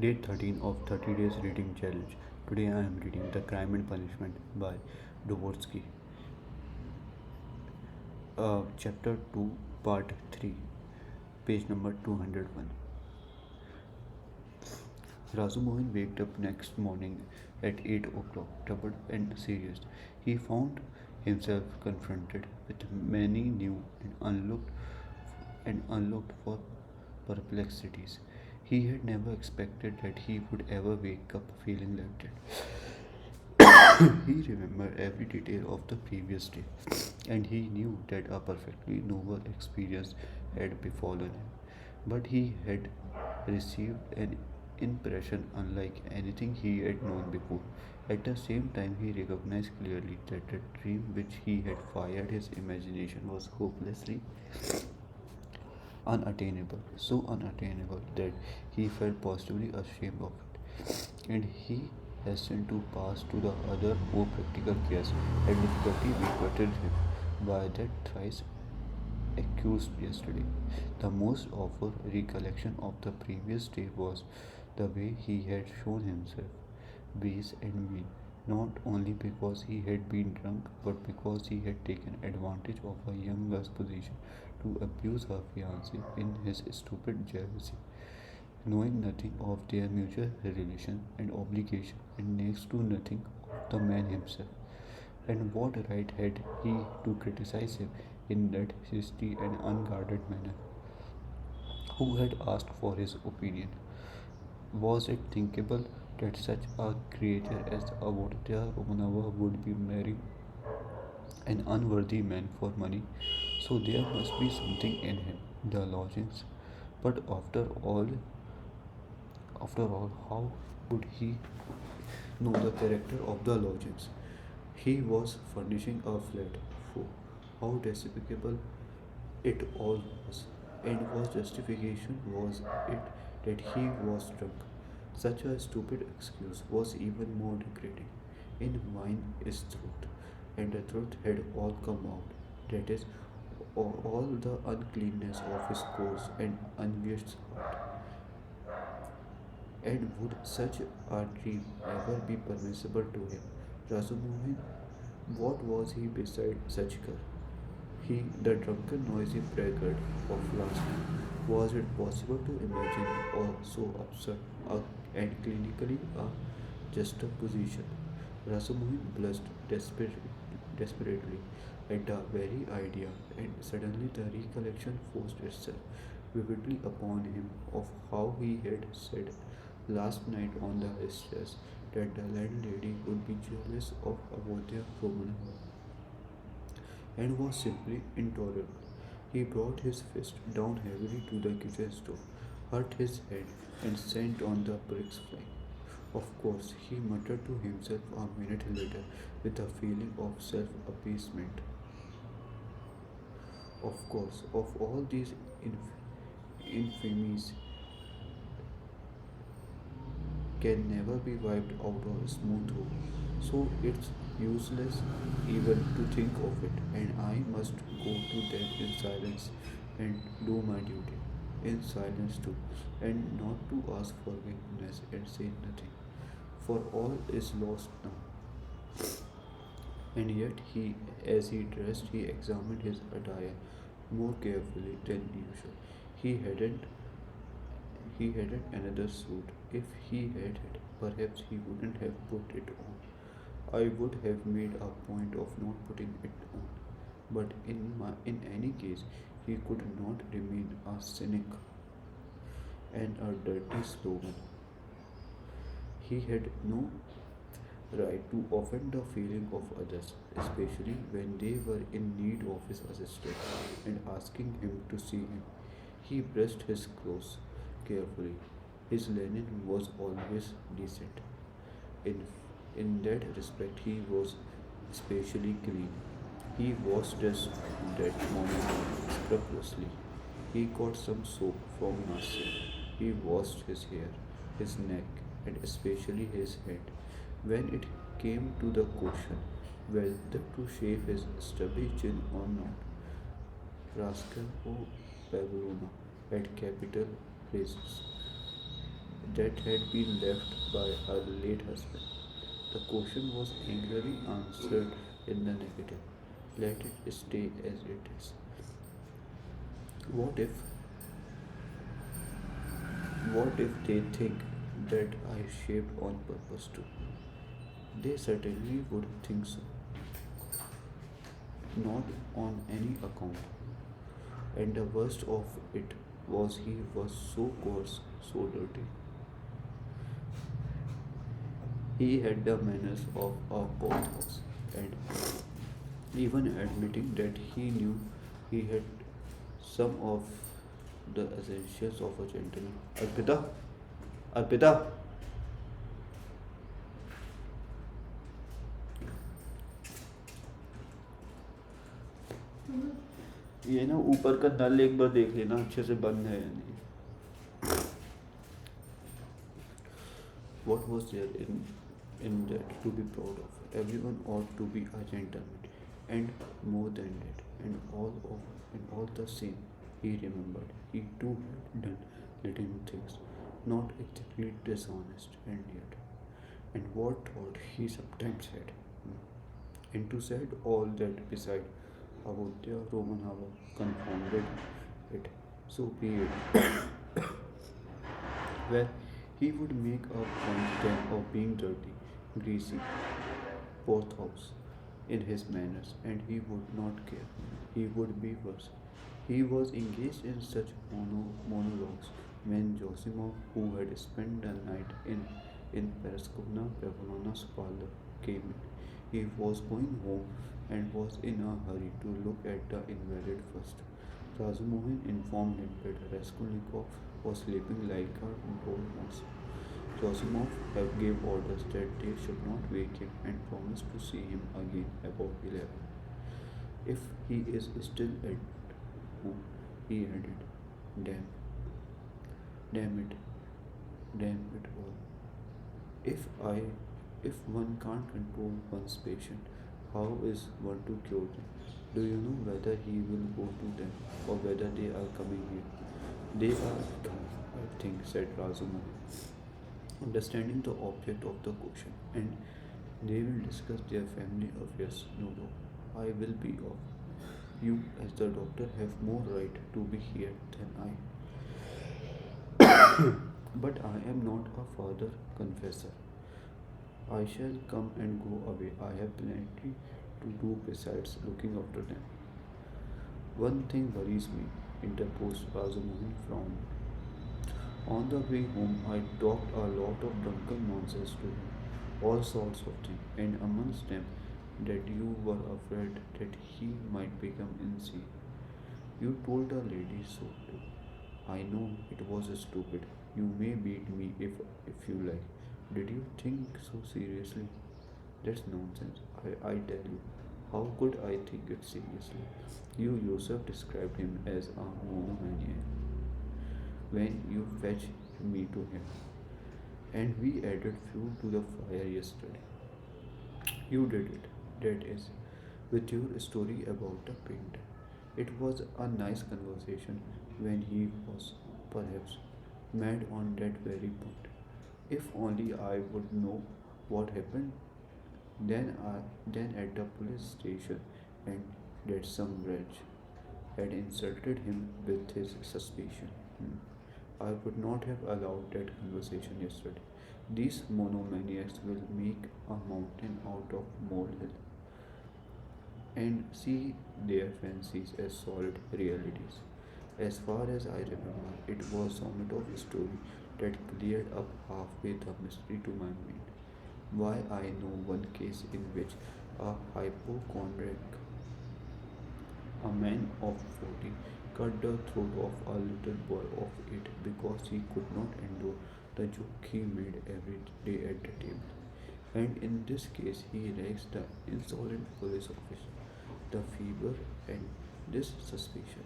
Day 13 of 30 Days Reading Challenge. Today I am reading The Crime and Punishment by Dostoevsky. Chapter 2, Part 3, page number 201. Razumohin waked up next morning at 8 o'clock, troubled and serious. He found himself confronted with many new and unlooked for perplexities. He had never expected that he would ever wake up feeling like that. He remembered every detail of the previous day, and he knew that a perfectly novel experience had befallen him. But he had received an impression unlike anything he had known before. At the same time, he recognized clearly that the dream which he had fired his imagination was hopelessly unattainable, so unattainable that he felt positively ashamed of it. And he hastened to pass to the other more practical case, and difficulty requited him by that thrice accused yesterday. The most awful recollection of the previous day was the way he had shown himself base and mean, not only because he had been drunk, but because he had taken advantage of a young girl's position to abuse her fiancé in his stupid jealousy. Knowing nothing of their mutual relation and obligation, and next to nothing of the man himself. And what right had he to criticize him in that hasty and unguarded manner? Who had asked for his opinion? Was it thinkable that such a creature as Avodhya Romanova would be marrying an unworthy man for money? So there must be something in him. The lodgings. But after all, how would he know the character of the lodgings? He was furnishing a flat. For how despicable it all was. And was justification was it that he was drunk? Such a stupid excuse was even more degrading. In mine is truth, and the truth had all come out. That is, all the uncleanness of his coarse and unwashed heart. And would such a dream ever be permissible to him? Razumohin, what was he beside such girl? He, the drunken, noisy braggart of last night. Was it possible to imagine or so absurd and clinically a juxtaposition? Rasamohin blushed desperately at the very idea, and suddenly the recollection forced itself vividly upon him of how he had said last night on the stairs that the landlady would be jealous of Avodhya Romanova and was simply intolerable. He brought his fist down heavily to the kitchen stove, hurt his head, and sent on the bricks flying. Of course, he muttered to himself a minute later with a feeling of self abasement. Of course, of all these infamies can never be wiped out of a smooth road. So it's useless even to think of it, and I must go to them in silence and do my duty. In silence too, and not to ask forgiveness and say nothing, for all is lost now. And yet as he dressed, he examined his attire more carefully than usual. He hadn't he hadn't another suit. If he had, perhaps he wouldn't have put it on. I would have made a point of not putting it on. But in any case, he could not remain a cynic and a dirty slogan. He had no right to offend the feeling of others, especially when they were in need of his assistance and asking him to see him. He brushed his clothes carefully. His linen was always decent. In, in that respect, he was especially clean. He washed his that morning scrupulously. He got some soap from Nasir. He washed his hair, his neck, and especially his head. When it came to the question whether to shave his stubby chin or not, Rascal Pavlova had capital phrases. that had been left by her late husband. The question was angrily answered in the negative. Let it stay as it is. What if, what if they think that I shaped on purpose too? They certainly would think so, not on any account. And the worst of it was he was so coarse, so dirty. He had the manners of a poorhouse, and even admitting that he knew he had some of the essentials of a gentleman. Arpita, Arpita, ये ना ऊपर का नल एक बार देख लेना अच्छे से बंद है या नहीं. What was there in that to be proud of? Everyone ought to be a gentleman, and more than that, and all the same, he remembered he too had done little things, not exactly dishonest, and what thought he sometimes had, and to said all that beside Avodya Romanava confounded it. So be it. Well, he would make a point then of being dirty, greasy, Porthos in his manners, and he would not care. He would be worse. He was engaged in such monologues when Josimov, who had spent the night in Paraskovna Pavlovna's parlor, came in. He was going home and was in a hurry to look at the invalid first. Razumohin informed him that Raskolnikov was sleeping like a dormouse. Zosimov have gave orders that they should not wake him and promised to see him again about 11. If he is still at home, he added, damn, damn it, damn it all. If I, if one can't control one's patient, how is one to cure them? Do you know whether he will go to them or whether they are coming here? They are coming, I think, said Razumov, understanding the object of the question, and they will discuss their family affairs, no doubt. I will be off. You, as the doctor, have more right to be here than I. But I am not a father confessor. I shall come and go away. I have plenty to do besides looking after them. One thing worries me, interposed Razamohan frowned. On the way home, I talked a lot of drunken nonsense to him, all sorts of things, and amongst them that you were afraid that he might become insane. You told the lady so too. I know it was stupid. You may beat me if you like. Did you think so seriously? That's nonsense. I tell you. How could I think it seriously? You yourself described him as a monomaniac when you fetched me to him, and we added fuel to the fire yesterday. You did it, that is, with your story about the painter. It was a nice conversation when he was, perhaps, mad on that very point. If only I would know what happened then at the police station, and that some wretch had insulted him with his suspicion. I would not have allowed that conversation yesterday. These monomaniacs will make a mountain out of molehill and see their fancies as solid realities. As far as I remember, it was Somatov's story that cleared up halfway the mystery to my mind. Why, I know one case in which a hypochondriac, a man of 40, cut the throat of a little boy of 8 because he could not endure the joke he made every day at the table. And in this case, he rags the insolent police officer, the fever, and this suspicion,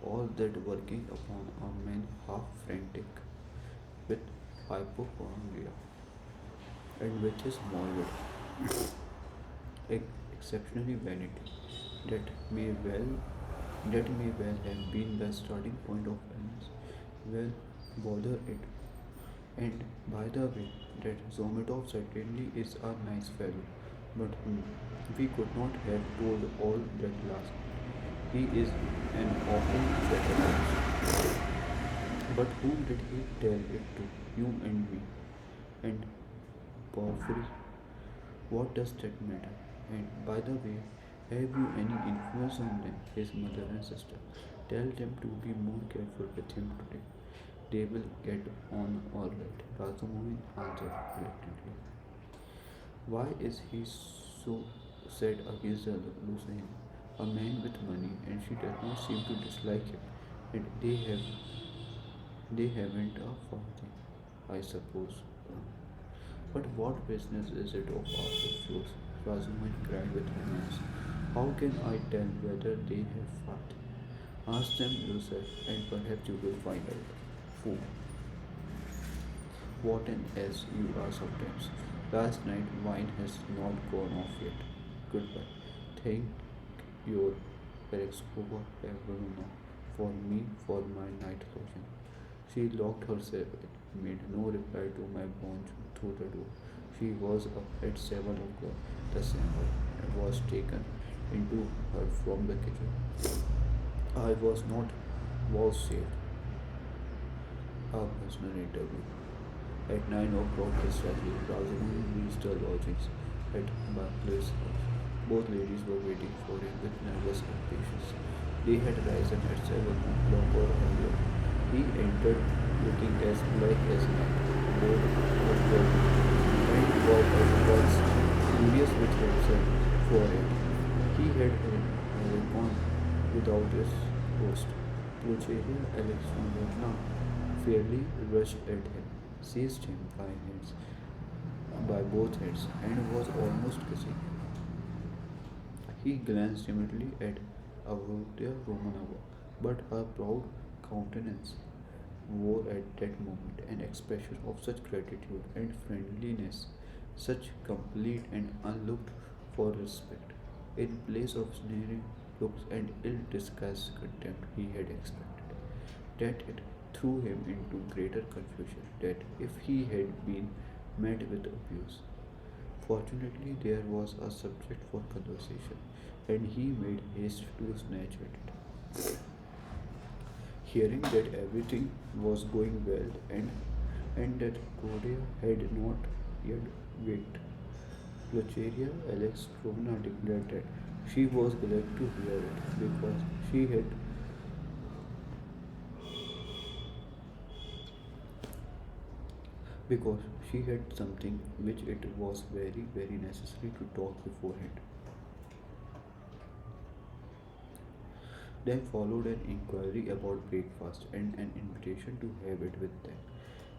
all that working upon a man half frantic with hypochondria and with his morbid, exceptionally vanity, that may well that may well have been the starting point of illness. Well, bother it. And by the way, that Zometov certainly is a nice fellow, but we could not have told all that last night. He is an awful chatterbox. But whom did he tell it to? You and me. And Porphyry, what does that matter? And by the way, have you any influence on them, his mother and sister? Tell them to be more careful with him today. They will get on all right. Rajamohin answered reluctantly. Why is he so set against Lucien? A man with money, and she does not seem to dislike him. And they haven't a farthing, I suppose. But what business is it of ours? Shows Razuman cried with annoyance. How can I tell whether they have farthing? Ask them yourself, and perhaps you will find out. Fool, what an ass you are sometimes. Last night wine has not gone off yet. Goodbye. Thank your Perexkova Pavlova for me for my night lodging. She locked herself in, made no reply to my bounce through the door. She was up at 7 o'clock the same hour and was taken into her from the kitchen. I was not was saved. A personal interview. At 9 o'clock precisely, Rajamohan reached the lodgings at Barclays House. Both ladies were waiting for him with nervous impatience. They had risen at 7 o'clock or earlier. He entered looking as black as night, bored but dirty, and was furious with himself for it. He had gone without his host. Plucheria Alexandrovna fairly rushed at him, seized him by both hands, and was almost kissing him. He glanced timidly at Avrodya Romanova, but her proud countenance wore at that moment an expression of such gratitude and friendliness, such complete and unlooked for respect, in place of sneering looks and ill disguised contempt he had expected, that it threw him into greater confusion than if he had been met with abuse. Fortunately, there was a subject for conversation, and he made haste to snatch at it. Hearing that everything was going well and that Korea had not yet waked, Luceria Alexandrovna declared that she was glad to hear it she had because she had something which it was very necessary to talk beforehand. Then followed an inquiry about breakfast and an invitation to have it with them.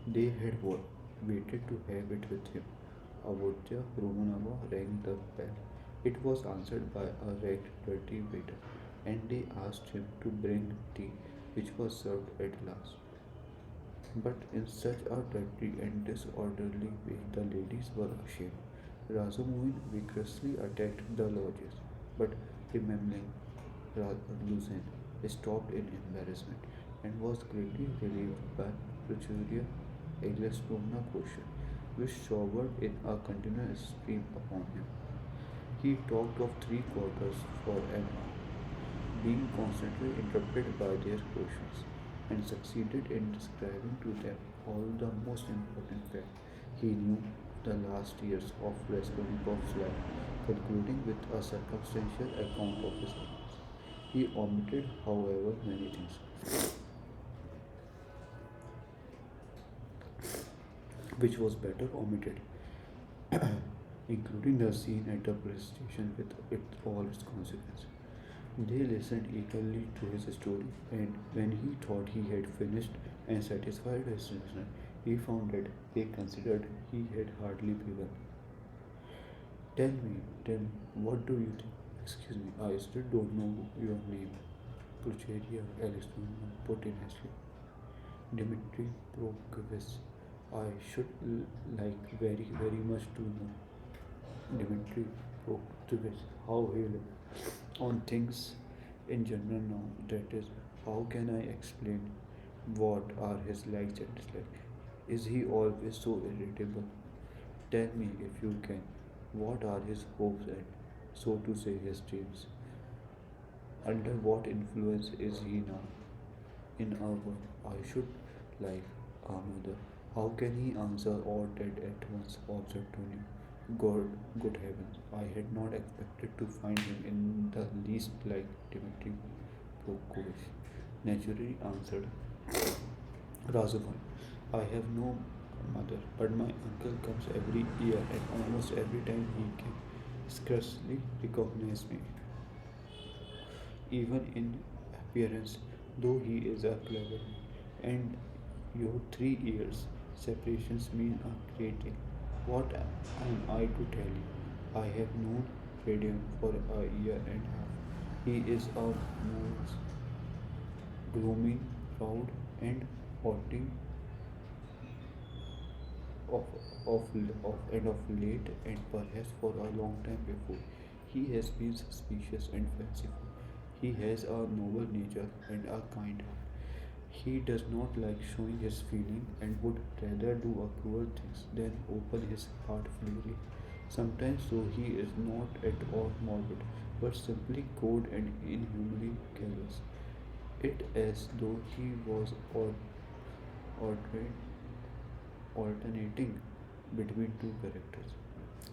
They had waited to have it with him. Avodya Romanova rang the bell. It was answered by a ragged, dirty waiter, and they asked him to bring tea, which was served at last. But in such a dirty and disorderly way, the ladies were ashamed. Razumohin vigorously attacked the lodgers, but remembering Lucien stopped in embarrassment and was greatly relieved by Prochuria Egglestomna question, which showered in a continuous stream upon him. He talked of 3 quarters for an hour, being constantly interrupted by their questions, and succeeded in describing to them all the most important facts he knew of the last years of Raskolnikov's life, concluding with a circumstantial account of his illness. He omitted, however, many things, which was better omitted, including the scene at the police station with all its consequences. They listened eagerly to his story, and when he thought he had finished and satisfied his listener, he found that they considered he had hardly begun. Tell me, what do you think? Excuse me, I still don't know your name. Pulcheria Alexandrovna put in hastily. Dmitri Prokofiev. I should like very much to know Dmitri Prokofiev, how he lives on things in general now. That is, how can I explain what are his likes and dislikes? Is he always so irritable? Tell me if you can. What are his hopes and, so to say, his dreams? Under what influence is he now? In our world, I should like our mother. How can he answer all that at once? Observed Tony. God, good heavens! I had not expected to find him in the least like Dmitri Prokofiev. Naturally answered Razumai. I have no mother, but my uncle comes every year, and almost every time he can scarcely recognize me, even in appearance, though he is a clever man. And your 3 years separations mean a great deal. What am I to tell you? I have known Radium for a year and a half. He is a most gloomy, proud, and haughty of, of late, and perhaps for a long time before. He has been suspicious and fanciful. He has a noble nature and a kind heart. He does not like showing his feeling and would rather do a cruel things than open his heart freely. Sometimes, though, he is not at all morbid, but simply cold and inhumanly callous. It as though he was alternate alternating between two characters.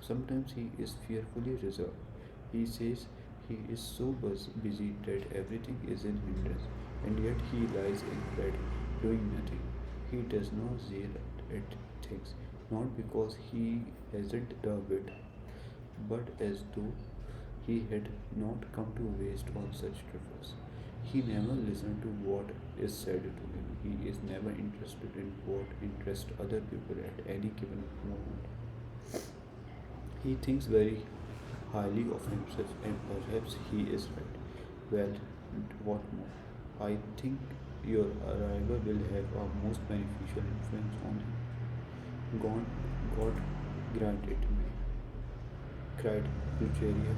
Sometimes he is fearfully reserved. He says he is so busy that everything is in hindrance, and yet he lies in bed doing nothing. He does not zeal at things, not because he hasn't the wit, but as though he had not come to waste on such trifles. He never listens to what is said to him. He is never interested in what interests other people at any given moment. He thinks very highly of himself, and perhaps he is right. Well, what more? I think your arrival will have a most beneficial influence on him. God, God grant it may, cried Pulcheria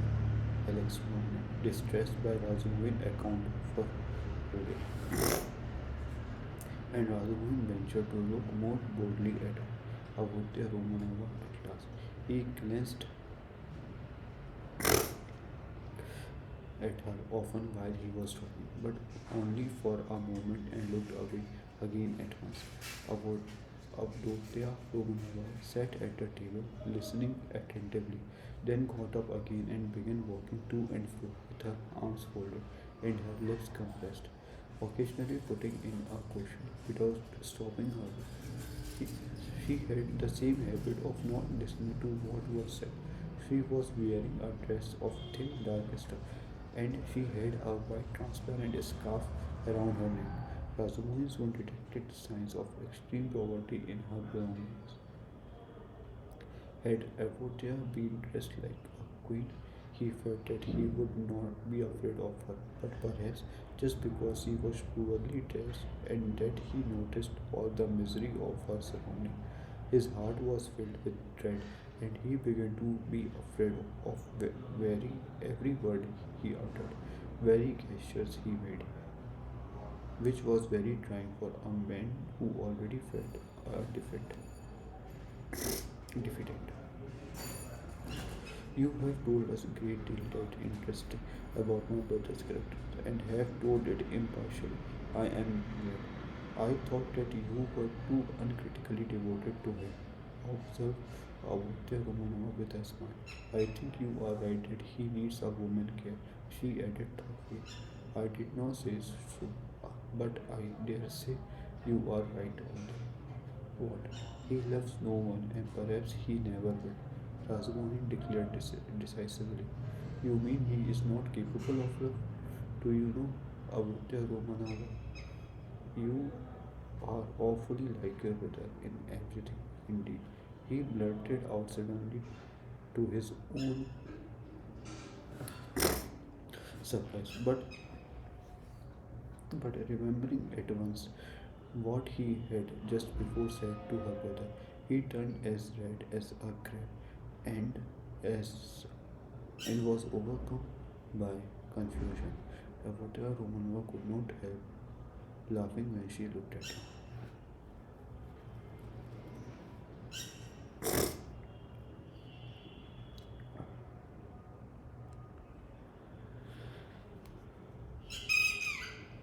Alexandrovna, distressed by Razumin's account for Rode. And Razumin ventured to look more boldly at Avudya Romanova at last. He glanced at her often while he was talking, but only for a moment, and looked away again at once. Avdotya Romanova sat at the table, listening attentively, then got up again and began walking to and fro with her arms folded and her lips compressed, occasionally putting in a question without stopping her. She, she had the same habit of not listening to what was said. She was wearing a dress of thin dark stuff, and she had a white transparent scarf around her neck. Razumohin soon detected signs of extreme poverty in her belongings. Had Avotia been dressed like a queen, he felt that he would not be afraid of her, but perhaps just because she was poorly dressed and that he noticed all the misery of her surroundings, his heart was filled with dread, and he began to be afraid of very every word he uttered, very gestures he made, which was very trying for a man who already felt defeated. You have told us a great deal that interesting about my brother's character, and have told it impartially. I am glad. I thought that you were too uncritically devoted to him. Observe Avadya Romanova with a smile. I think you are right that he needs a woman care, she added thoughtfully. I did not say so, but I dare say you are right on that. What? He loves no one, and perhaps he never will. Rasputin declared decisively. You mean he is not capable of love? Do you know, Avadya Romanova? You are awfully like your brother in everything, indeed. He blurted out suddenly to his own surprise, but remembering at once what he had just before said to her brother, he turned as red as a grape and as and was overcome by confusion. Avotia Romanova could not help laughing when she looked at him.